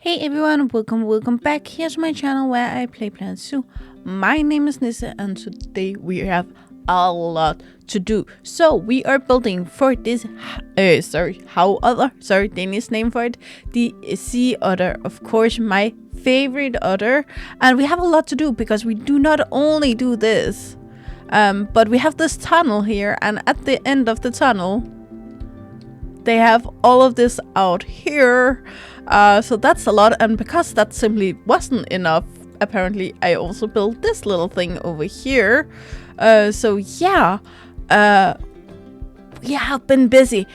Hey everyone, welcome back. Here's my channel where I play Planet Zoo. My name is Nisse and today we have a lot to do. So we are building for this, Danish name for it, the Sea Otter, of course my favorite otter. And we have a lot to do because we do not only do this, but we have this tunnel here, and at the end of the tunnel, they have all of this out here. So that's a lot, and because that simply wasn't enough, apparently I also built this little thing over here. So yeah, we have been busy.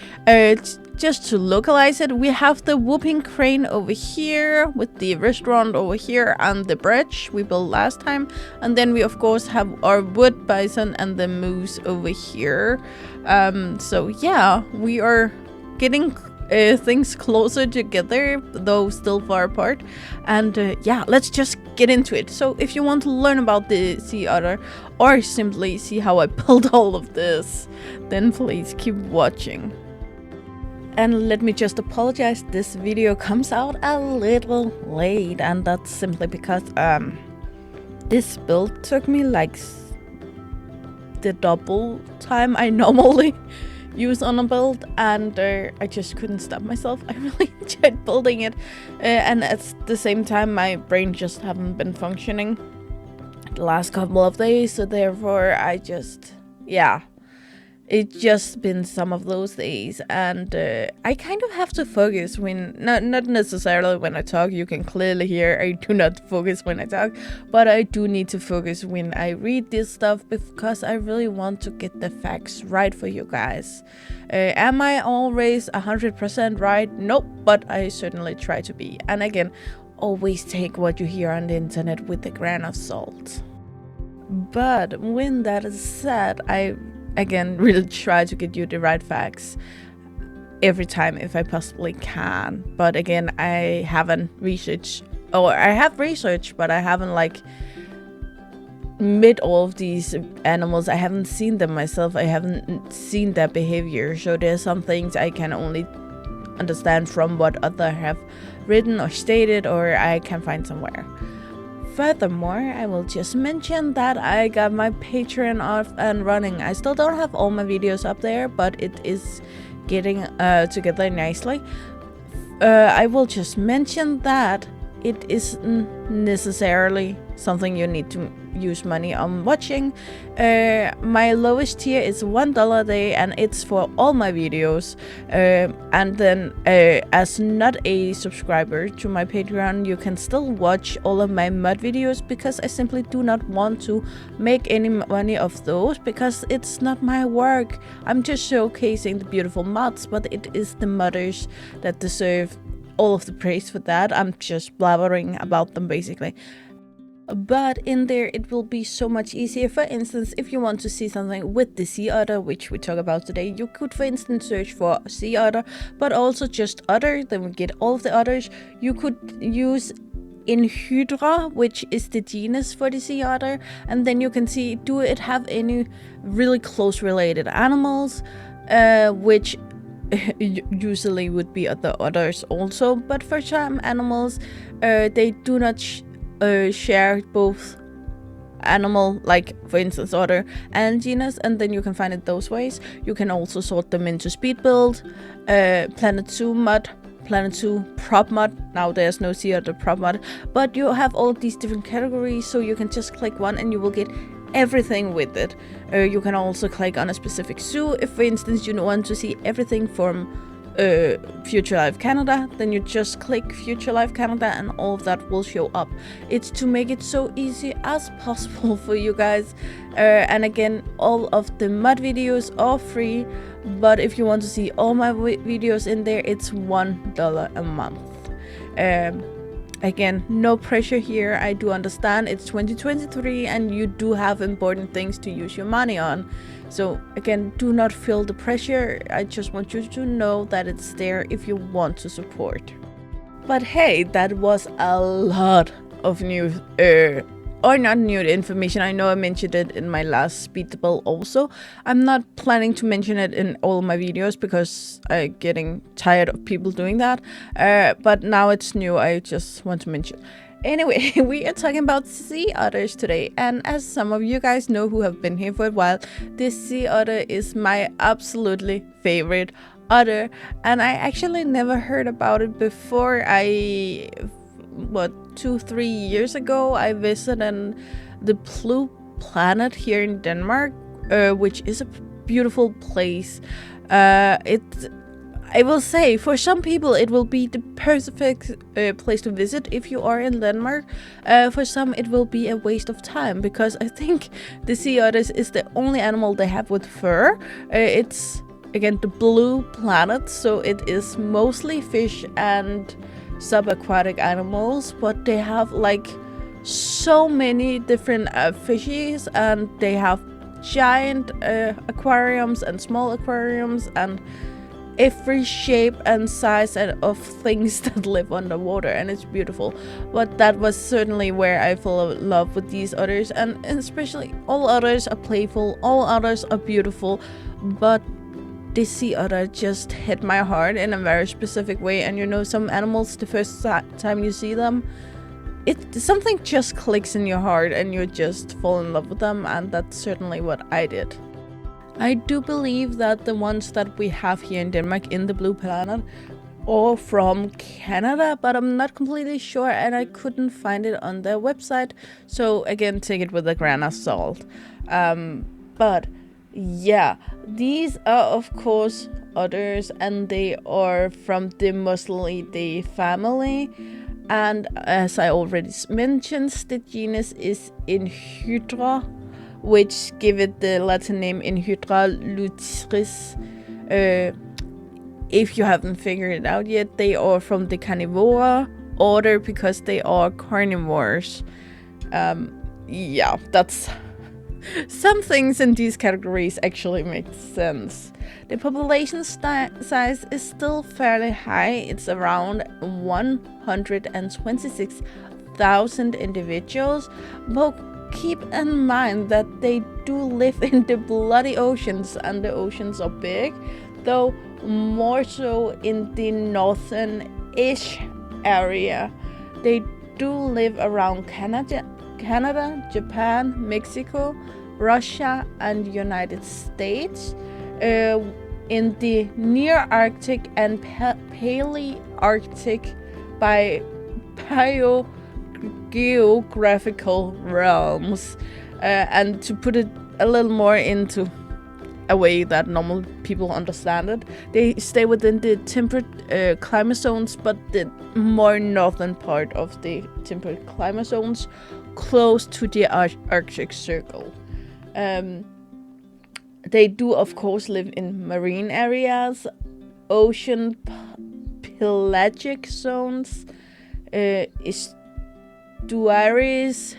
Just to localize it, we have the whooping crane over here with the restaurant over here and the bridge we built last time, and then we of course have our wood bison and the moose over here. So yeah, we are getting things closer together, though still far apart. And yeah, let's just get into it. So if you want to learn about the Sea Otter or simply see how I built all of this, then please keep watching. And let me just apologize, this video comes out a little late, and that's simply because this build took me like the double time I normally use on a build, and I just couldn't stop myself. I really enjoyed building it, and at the same time my brain just haven't been functioning the last couple of days, so therefore I just, yeah, it's just been some of those days. And I kind of have to focus when, not necessarily when I talk. You can clearly hear I do not focus when I talk, but I do need to focus when I read this stuff because I really want to get the facts right for you guys. Am I always 100% right? Nope, but I certainly try to be. And again, always take what you hear on the internet with a grain of salt. But when that is said, I again really try to get you the right facts every time if I possibly can. But again, I haven't researched, or I have researched, but I haven't like met all of these animals. I haven't seen them myself. I haven't seen their behavior, so there's some things I can only understand from what others have written or stated, or I can find somewhere. Furthermore, I will just mention that I got my Patreon off and running. I still don't have all my videos up there, but it is getting together nicely. I will just mention that it isn't necessarily something you need to use money on watching. My lowest tier is $1 a day, and it's for all my videos. And then as not a subscriber to my Patreon, you can still watch all of my mod videos, because I simply do not want to make any money of those, because it's not my work. I'm just showcasing the beautiful mods, but it is the modders that deserve all of the praise for that. I'm just blabbering about them basically. But in there it will be so much easier. For instance, if you want to see something with the Sea Otter, which we talk about today, you could for instance search for Sea Otter, but also just Otter, then we get all of the otters. You could use Hydra, which is the genus for the Sea Otter, and then you can see, do it have any really close related animals, which usually would be other otters also, but for some animals they do not share both animal, like for instance otter and genus, and then you can find it those ways. You can also sort them into speed build, Planet Zoo mod, Planet Zoo prop mod. Now there's no Sea Otter prop mod, but you have all these different categories, so you can just click one and you will get everything with it. You can also click on a specific zoo. If for instance you want to see everything from Future Life Canada, then you just click Future Life Canada and all of that will show up. It's to make it so easy as possible for you guys. And again, all of the mod videos are free, but if you want to see all my videos in there, it's $1 a month. Again, no pressure here. I do understand it's 2023 and you do have important things to use your money on. So again, do not feel the pressure. I just want you to know that it's there if you want to support. But hey, that was a lot of new or not new information. I know I mentioned it in my last speedable also. I'm not planning to mention it in all my videos because I'm getting tired of people doing that. But now it's new. I just want to mention. Anyway, we are talking about sea otters today, and as some of you guys know who have been here for a while, this sea otter is my absolutely favorite otter, and I actually never heard about it before. 2-3 years ago, I visited the Blue Planet here in Denmark, which is a beautiful place. I will say, for some people, it will be the perfect place to visit if you are in Denmark. For some, it will be a waste of time because I think the sea otters is the only animal they have with fur. It's, again, the Blue Planet, so it is mostly fish and subaquatic animals, but they have like so many different fishes, and they have giant aquariums and small aquariums and every shape and size of things that live underwater, and it's beautiful. But that was certainly where I fell in love with these otters, and especially all otters are playful, all otters are beautiful, but the sea otter just hit my heart in a very specific way. And you know, some animals, the first time you see them, something just clicks in your heart and you just fall in love with them, and that's certainly what I did. I do believe that the ones that we have here in Denmark in the Blue Planet are from Canada, but I'm not completely sure and I couldn't find it on their website. So again, take it with a grain of salt. But yeah, these are of course otters, and they are from the Musselidae family. And as I already mentioned, the genus is Inhydra, which give it the Latin name Inhydra lutris. If you haven't figured it out yet, they are from the carnivora order because they are carnivores. Yeah, that's some things in these categories actually make sense. The population size is still fairly high. It's around 126,000 individuals, but keep in mind that they do live in the bloody oceans, and the oceans are big, though more so in the northern-ish area. They do live around Canada, Japan, Mexico, Russia, and United States. In the near Arctic and Palearctic by geographical realms, and to put it a little more into a way that normal people understand it, they stay within the temperate climate zones, but the more northern part of the temperate climate zones, close to the Arctic Circle. They do of course live in marine areas, ocean pelagic zones, estuaries,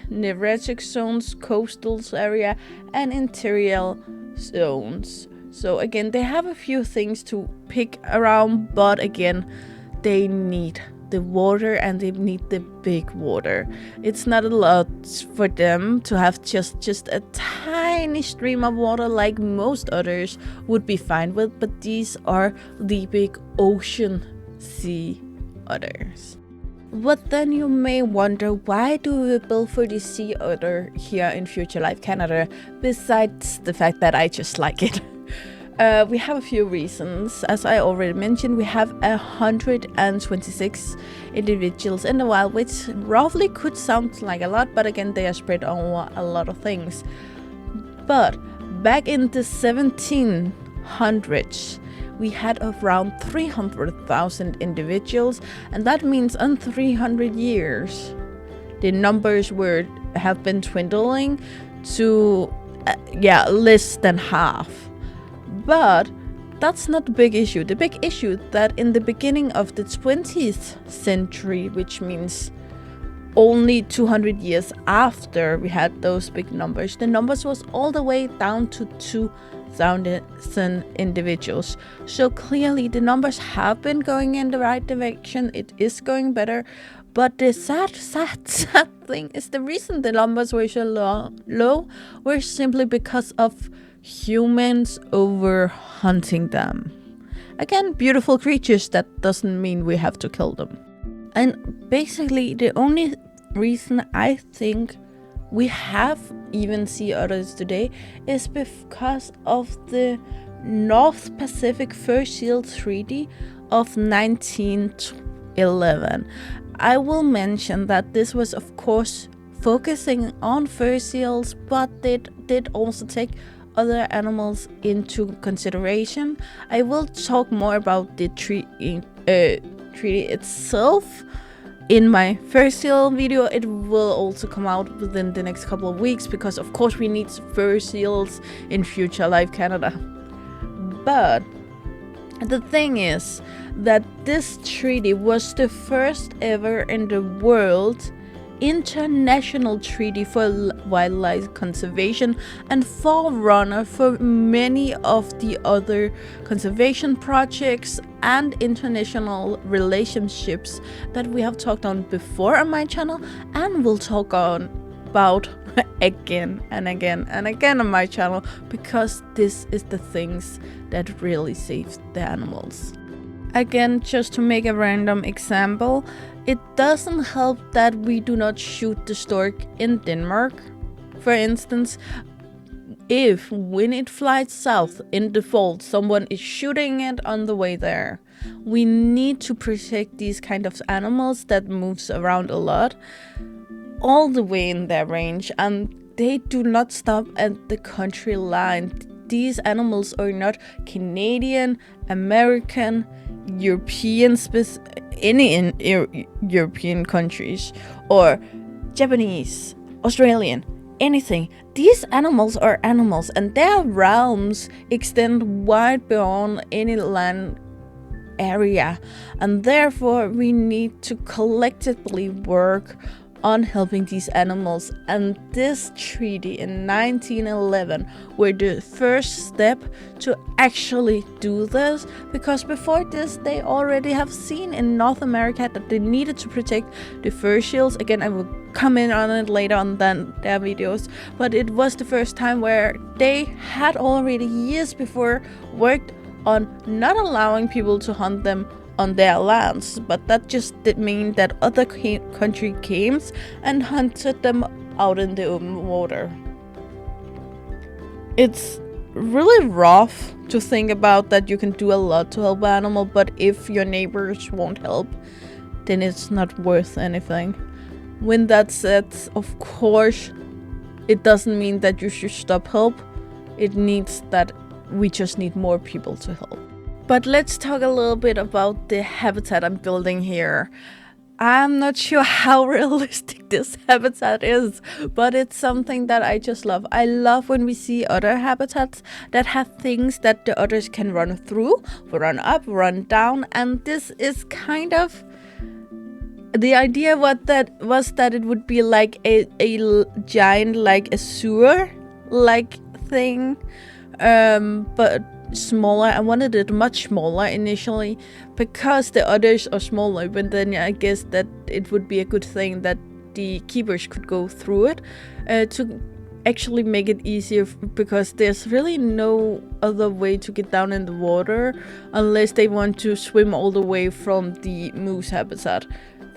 Nearctic zones, coastal area, and interior zones. So again, they have a few things to pick around, but again, they need the water and they need the big water. It's not a lot for them to have just a tiny stream of water like most otters would be fine with, but these are the big ocean sea otters. But then you may wonder, why do we build for the sea otter here in Future Life Canada, besides the fact that I just like it? We have a few reasons. As I already mentioned, we have 126 individuals in the wild, which roughly could sound like a lot, but again, they are spread over a lot of things. But back in the 1700s, we had around 300,000 individuals, and that means in 300 years, the numbers have been dwindling to less than half. But that's not the big issue. The big issue that in the beginning of the 20th century, which means only 200 years after we had those big numbers, the numbers was all the way down to 2,000 individuals. So clearly the numbers have been going in the right direction. It is going better, But the sad thing is the reason the numbers were so low were simply because of humans over hunting them. Again, beautiful creatures, that doesn't mean we have to kill them. And basically the only reason I think we have even sea otters today is because of the North Pacific Fur Seal Treaty of 1911. I will mention that this was of course focusing on fur seals, but it did also take other animals into consideration. I will talk more about the treaty itself in my fur seal video. It will also come out within the next couple of weeks because of course we need fur seals in future Life Canada. But the thing is that this treaty was the first ever in the world international treaty for wildlife conservation and forerunner for many of the other conservation projects and international relationships that we have talked on before on my channel and will talk on about again and again and again on my channel, because this is the things that really save the animals. Again, just to make a random example, it doesn't help that we do not shoot the stork in Denmark. For instance, if when it flies south in default, someone is shooting it on the way there. We need to protect these kind of animals that moves around a lot, all the way in their range, and they do not stop at the country line. These animals are not Canadian, American, European, any in European countries, or Japanese, Australian, anything. These animals are animals, and their realms extend wide beyond any land area, and therefore we need to collectively work on helping these animals. And this treaty in 1911 were the first step to actually do this, because before this they already have seen in North America that they needed to protect the fur seals. Again, I will comment on it later on than their videos, but it was the first time where they had already years before worked on not allowing people to hunt them on their lands, but that just did mean that other country came and hunted them out in the open water. It's really rough to think about that you can do a lot to help an animal, but if your neighbors won't help, then it's not worth anything. When that's said, of course, it doesn't mean that you should stop help. It means that we just need more people to help. But let's talk a little bit about the habitat I'm building here. I'm not sure how realistic this habitat is, but it's something that I just love. I love when we see other habitats that have things that the otters can run through, run up, run down, and this is kind of the idea. What that was, that it would be like a giant, like a sewer like thing, but smaller. I wanted it much smaller initially because the others are smaller, but then I guess that it would be a good thing that the keepers could go through it to actually make it easier, because there's really no other way to get down in the water unless they want to swim all the way from the moose habitat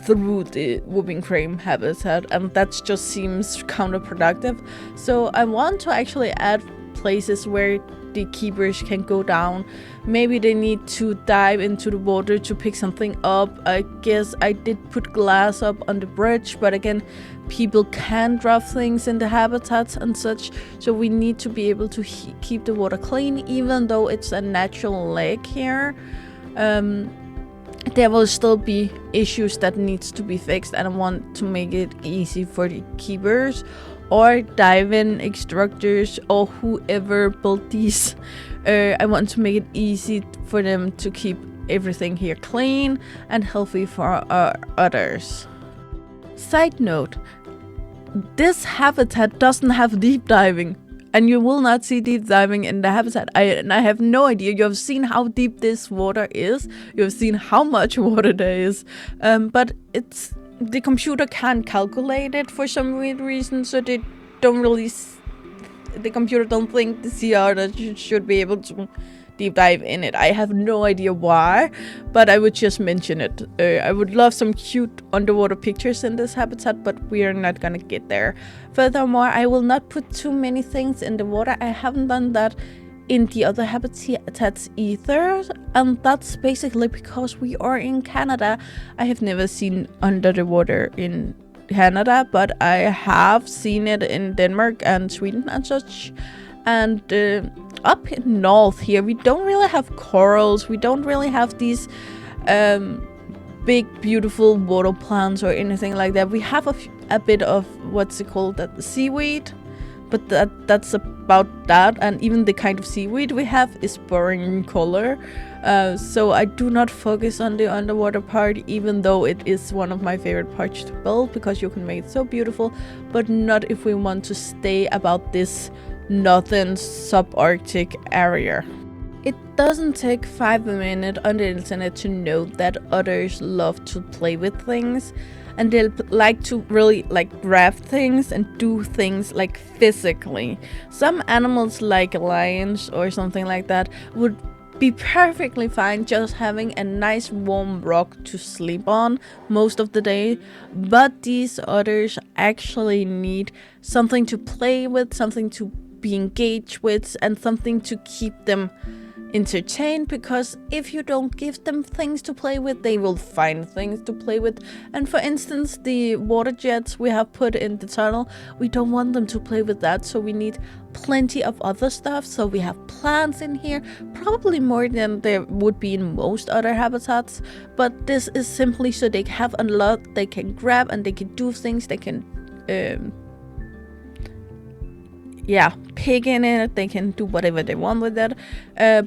through the whooping crane habitat, and that just seems counterproductive. So I want to actually add places where the keepers can go down. Maybe they need to dive into the water to pick something up. I guess I did put glass up on the bridge, but again, people can drop things in the habitats and such, so we need to be able to keep the water clean, even though it's a natural lake here. There will still be issues that needs to be fixed, and I want to make it easy for the keepers or dive-in instructors or whoever built these. I want to make it easy for them to keep everything here clean and healthy for others. Side note, this habitat doesn't have deep diving, and you will not see deep diving in the habitat. I have no idea. You have seen how deep this water is. You have seen how much water there is, but it's the computer can't calculate it for some weird reason, so they don't really the computer don't think the Sea Otter should be able to deep dive in it. I have no idea why, but I would just mention it. I would love some cute underwater pictures in this habitat, but we are not gonna get there. Furthermore, I will not put too many things in the water. I haven't done that in the other habitats either, and that's basically because we are in Canada. I have never seen under the water in Canada, but I have seen it in Denmark and Sweden and such. And up in north here, we don't really have corals. We don't really have these big, beautiful water plants or anything like that. We have a bit of what's it called, that seaweed, but that's about that. And even the kind of seaweed we have is boring in color. So I do not focus on the underwater part, even though it is one of my favorite parts to build because you can make it so beautiful, but not if we want to stay about this northern subarctic area. It doesn't take 5 minutes on the internet to know that otters love to play with things, and they like to really grab things and do things physically. Some animals like lions or something like that would be perfectly fine just having a nice warm rock to sleep on most of the day, but these otters actually need something to play with, something to be engaged with, and something to keep them entertained, because if you don't give them things to play with, they will find things to play with. And for instance, the water jets we have put in the tunnel, we don't want them to play with that, so we need plenty of other stuff. So we have plants in here, probably more than there would be in most other habitats, but this is simply so they have a lot they can grab and they can do things. They can pig in it, they can do whatever they want with that,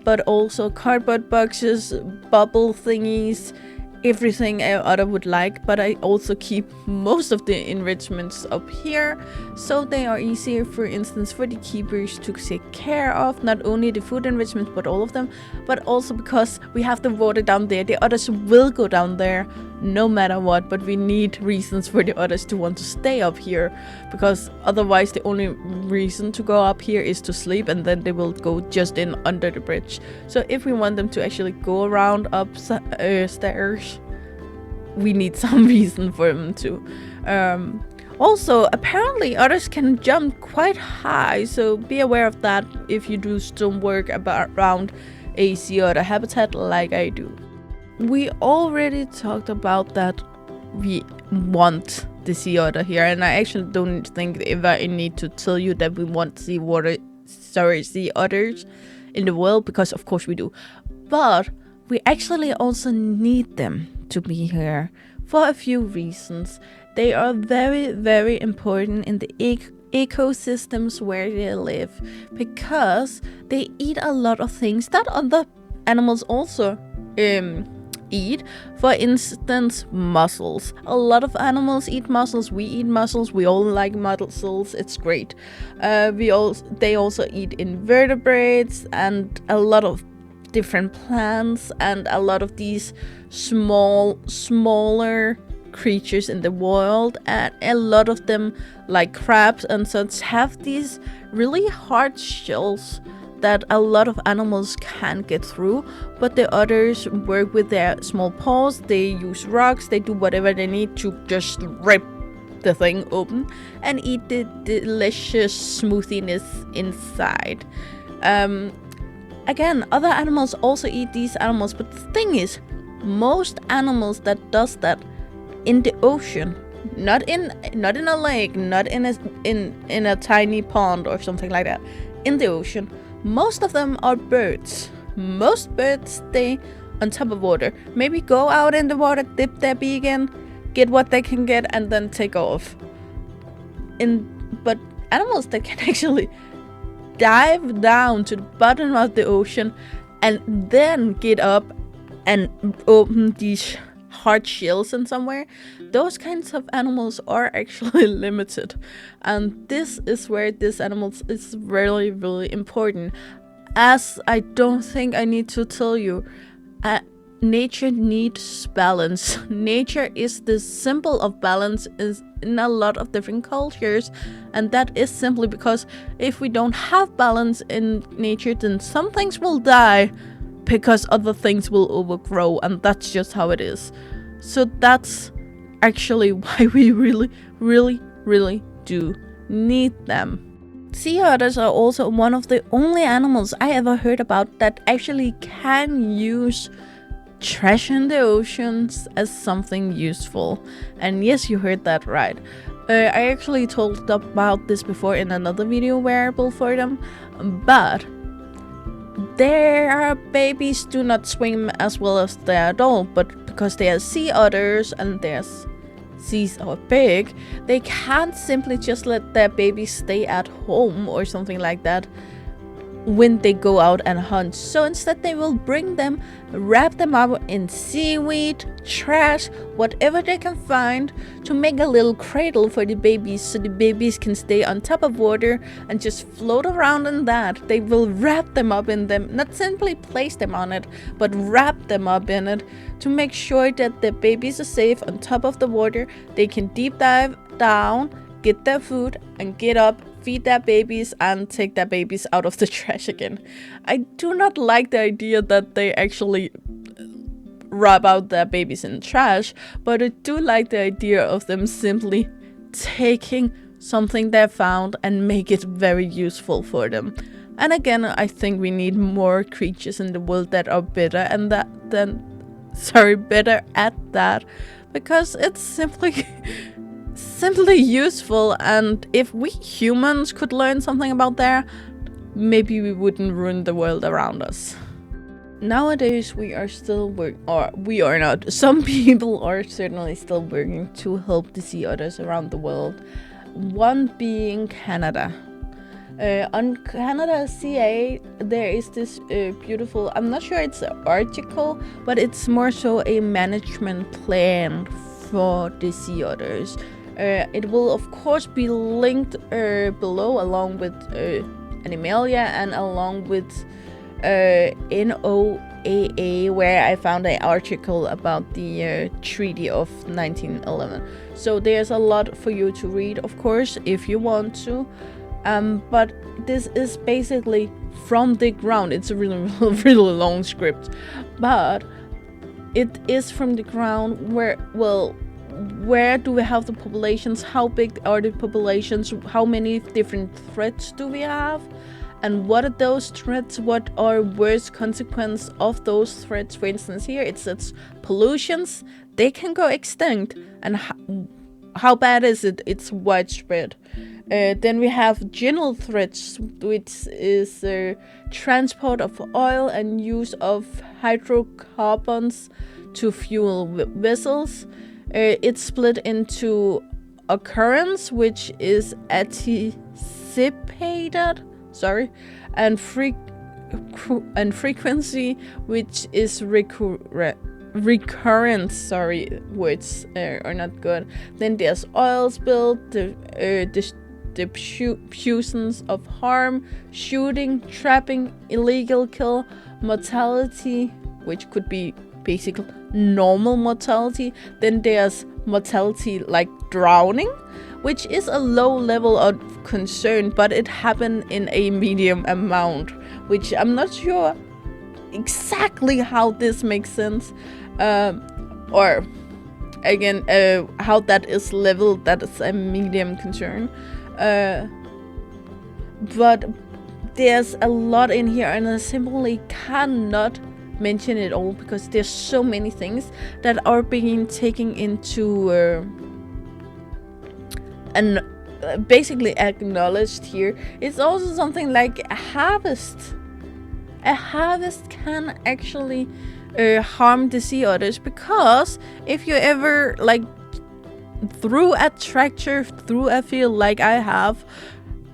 but also cardboard boxes, bubble thingies, everything a otter would like. But I also keep most of the enrichments up here, so they are easier, for instance, for the keepers to take care of, not only the food enrichments but all of them, but also because we have the water down there, the otters will go down there no matter what, but we need reasons for the otters to want to stay up here, because otherwise the only reason to go up here is to sleep, and then they will go just in under the bridge. So if we want them to actually go around up stairs, we need some reason for them to. Also, apparently otters can jump quite high, so be aware of that if you do some work around a sea otter habitat like I do. We already talked about that we want the sea otter here, and I actually don't think ever I need to tell you that we want sea otters in the world, because of course we do. But we actually also need them to be here for a few reasons. They are very, very important in the ecosystems where they live, because they eat a lot of things that other animals also eat. For instance, mussels. A lot of animals eat mussels. We eat mussels. We all like mussels. It's great. They also eat invertebrates and a lot of different plants, and a lot of these smaller creatures in the world, and a lot of them, like crabs and such, have these really hard shells that a lot of animals can't get through, but the otters work with their small paws. They use rocks, they do whatever they need to just rip the thing open and eat the delicious smoothiness inside. Again, other animals also eat these animals, but the thing is, most animals that does that in the ocean, not in a lake, not in a tiny pond or something like that, in the ocean, most of them are birds. Most birds stay on top of water, maybe go out in the water, dip their beak in, get what they can get, and then take off. But animals that can actually dive down to the bottom of the ocean and then get up and open these hard shells in somewhere, those kinds of animals are actually limited. And this is where this animal is really, really important. As I don't think I need to tell you, nature needs balance. Nature is the symbol of balance is in a lot of different cultures, and that is simply because if we don't have balance in nature, then some things will die because other things will overgrow, and that's just how it is. So that's actually why we really do need them. Sea otters are also one of the only animals I ever heard about that actually can use trash in the oceans as something useful. And yes, you heard that right. I actually told about this before in another video wearable for them, but their babies do not swim as well as their adult, but because they are sea otters and their seas are big, they can't simply just let their babies stay at home or something like that when they go out and hunt. So instead they will bring them, wrap them up in seaweed, trash, whatever they can find, to make a little cradle for the babies, so the babies can stay on top of water and just float around in that. They will wrap them up in them, not simply place them on it, but wrap them up in it to make sure that the babies are safe on top of the water. They can deep dive down, get their food, and get up, feed their babies, and take their babies out of the trash again. I do not like the idea that they actually rub out their babies in trash, but I do like the idea of them simply taking something they found and make it very useful for them. And again, I think we need more creatures in the world that are better and better at that, because it's simply useful. And if we humans could learn something about that, maybe we wouldn't ruin the world around us. Nowadays we are still we are not. Some people are certainly still working to help the sea otters around the world. One being Canada. On Canada CA, there is this beautiful, I'm not sure it's an article, but it's more so a management plan for the sea otters. It will of course be linked below, along with Animalia and along with NOAA, where I found an article about the Treaty of 1911. So there's a lot for you to read, of course, if you want to. But this is basically from the ground. It's a really long script, but it is from the ground where do we have the populations? How big are the populations? How many different threats do we have? And what are those threats? What are worst consequences of those threats? For instance, here it says pollutions. They can go extinct. And how bad is it? It's widespread. Then we have general threats, which is transport of oil and use of hydrocarbons to fuel vessels. It's split into occurrence, which is anticipated, and frequency, which is recurrence. Words are not good. Then there's oil spill, diffusions of harm, shooting, trapping, illegal kill, mortality, which could be basically normal mortality. Then there's mortality like drowning, which is a low level of concern, but it happened in a medium amount, which I'm not sure exactly how this makes sense, or again how that is leveled. That is a medium concern, but there's a lot in here, and I simply cannot mention it all because there's so many things that are being taken into and basically acknowledged here. It's also something like a harvest. A harvest can actually harm the sea otters, because if you ever through a tractor through a field like I have,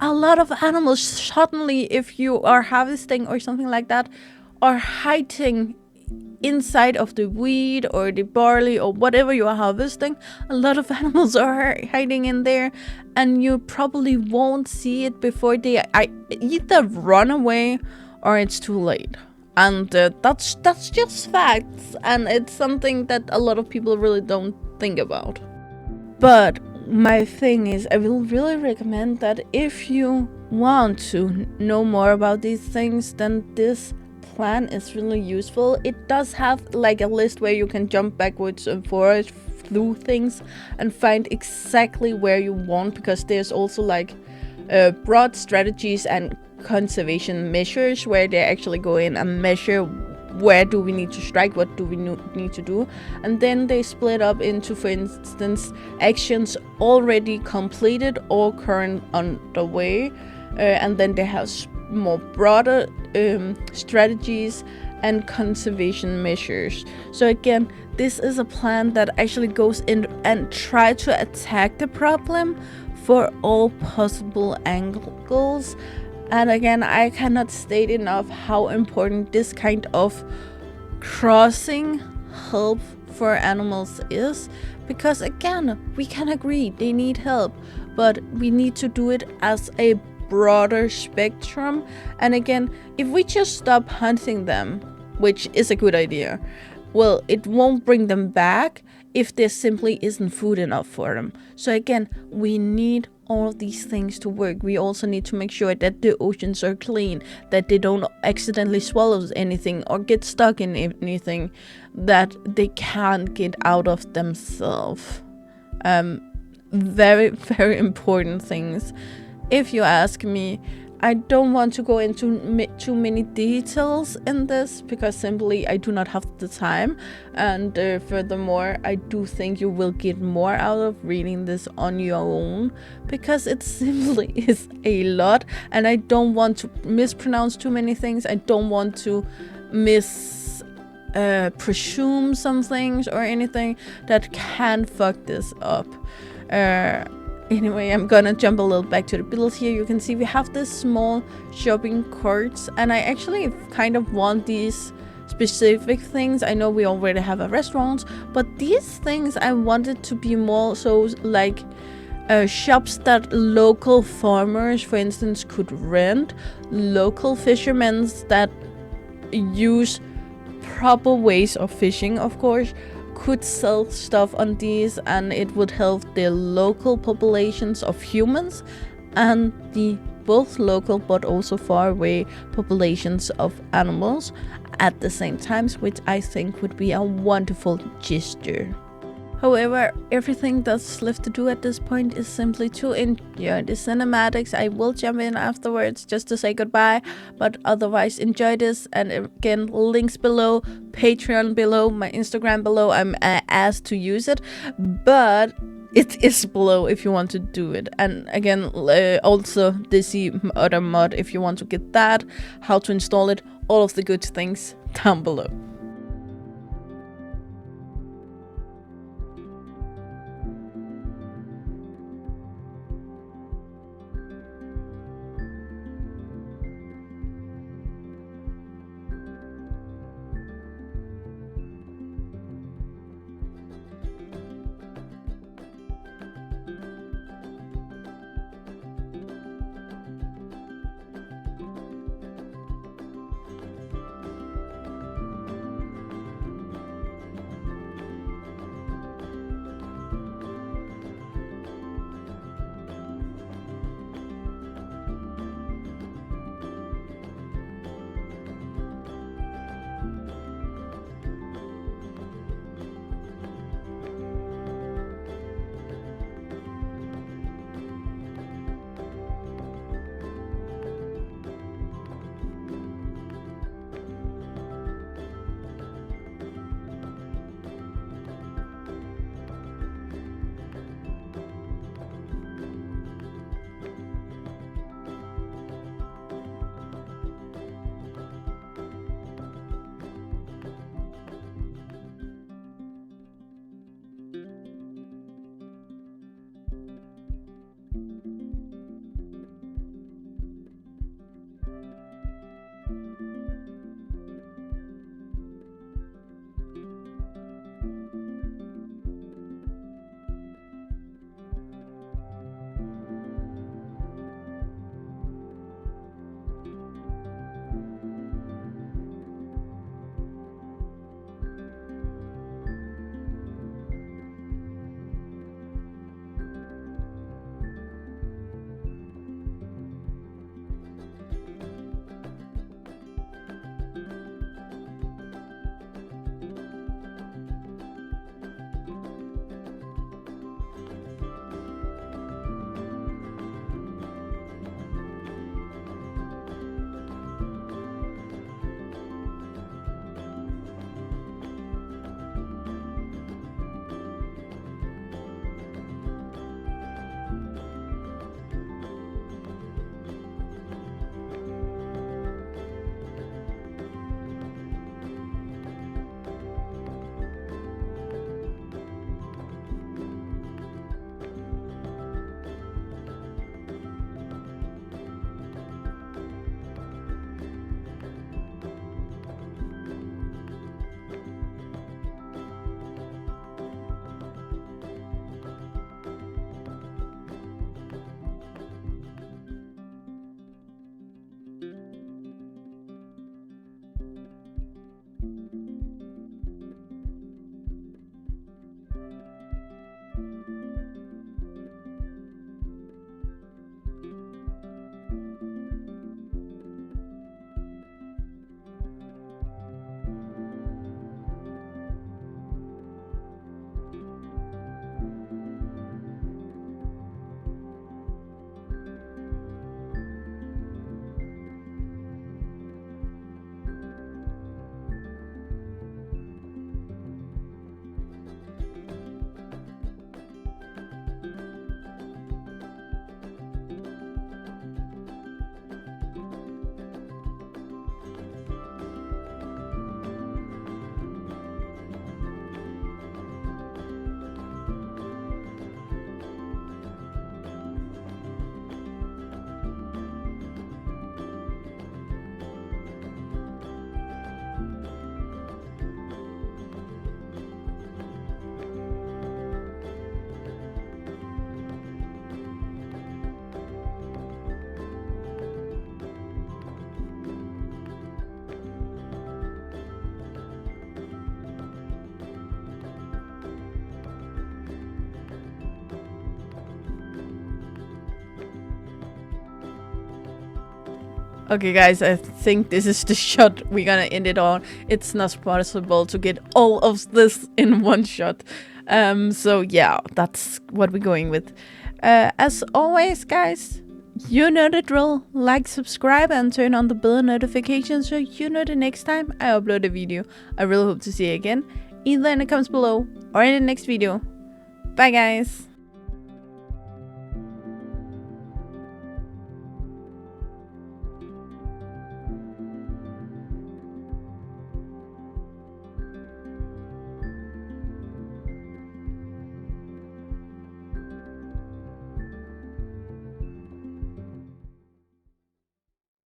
a lot of animals suddenly, if you are harvesting or something like that, are hiding inside of the wheat or the barley or whatever you are harvesting. A lot of animals are hiding in there, and you probably won't see it before they either run away or it's too late. And that's just facts, and it's something that a lot of people really don't think about. But my thing is, I will really recommend that if you want to know more about these things, then this plan is really useful. It does have like a list where you can jump backwards and forwards through things and find exactly where you want, because there's also like broad strategies and conservation measures where they actually go in and measure where do we need to strike, what do we need to do, and then they split up into, for instance, actions already completed or current on the way, and then they have more broader strategies and conservation measures. So again, this is a plan that actually goes in and try to attack the problem for all possible angles. And again, I cannot state enough how important this kind of crossing help for animals is, because again, we can agree they need help, but we need to do it as a broader spectrum. And again, if we just stop hunting them, which is a good idea, well, it won't bring them back if there simply isn't food enough for them. So again, we need all of these things to work. We also need to make sure that the oceans are clean, that they don't accidentally swallow anything or get stuck in anything that they can't get out of themselves. Very, very important things. If you ask me, I don't want to go into too many details in this, because simply I do not have the time, and furthermore, I do think you will get more out of reading this on your own, because it simply is a lot, and I don't want to mispronounce too many things. I don't want to presume some things or anything that can fuck this up. Anyway, I'm gonna jump a little back to the build here. You can see we have this small shopping carts, and I actually kind of want these specific things. I know we already have a restaurant, but these things I wanted to be more so like shops that local farmers, for instance, could rent, local fishermen that use proper ways of fishing, of course, could sell stuff on these, and it would help the local populations of humans and the both local but also far away populations of animals at the same time, which I think would be a wonderful gesture. However, everything that's left to do at this point is simply to enjoy the cinematics. I will jump in afterwards just to say goodbye, but otherwise enjoy this. And again, links below, Patreon below, my Instagram below. I'm asked to use it, but it is below if you want to do it. And again, also the Sea Otter Mod if you want to get that, how to install it, all of the good things down below. Okay, guys, I think this is the shot we're gonna end it on. It's not possible to get all of this in one shot. So yeah, that's what we're going with. As always, guys, you know the drill. Like, subscribe, and turn on the bell notification so you know the next time I upload a video. I really hope to see you again, either in the comments below or in the next video. Bye, guys.